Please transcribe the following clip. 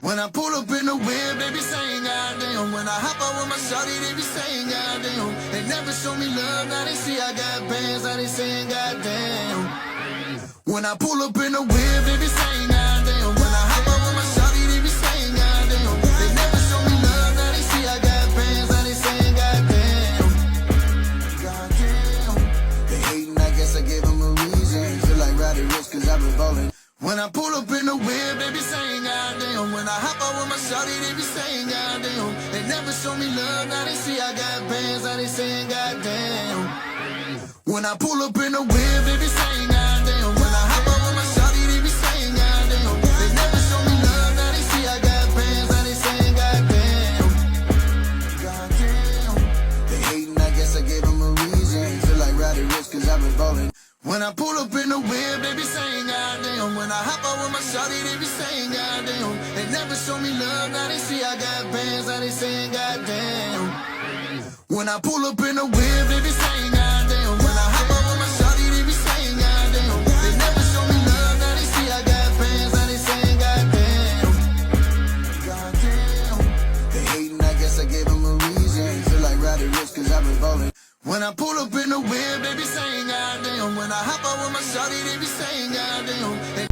When I pull up in the whip, they be saying goddamn. When I hop out with my shawty, they be saying goddamn. They never show me love, now they see I got bands, now they saying goddamn. When I pull up in the whip, they be saying goddamn. When I hop out with my shawty, they be saying goddamn. They never show me love, now they see I got bands, now they saying goddamn. Goddamn. They hating, I guess I gave them a reason. Feel like riding rich cause I've been ballin'. When I pull up in the whip, they be saying goddamn. When I hop out with my shawty, they be saying goddamn. They never show me love, now they see I got bands, now they saying goddamn. When I pull up in the whip, they be saying goddamn. When I hop out with my shawty, they be saying goddamn. They never show me love, now they see I got bands, now they saying goddamn. Goddamn. They hating, I guess I gave them a reason. Feel like riding rich cause I've been ballin'. When I pull up in the whip, they be saying goddamn. When I hop out with my shawty, they be saying goddamn. They never show me love, now they see I got bands, now they saying goddamn. When I pull up in the whip, they be saying goddamn. When I hop out with my shawty, they be saying goddamn. They never show me love, now they see I got bands, now they saying goddamn. Goddamn. They hating, I guess I gave them a reason. Feel like riding rich cause I've been ballin'. When I pull up in the whip, they be saying goddamn. When I hop out with my shawty, they be saying goddamn.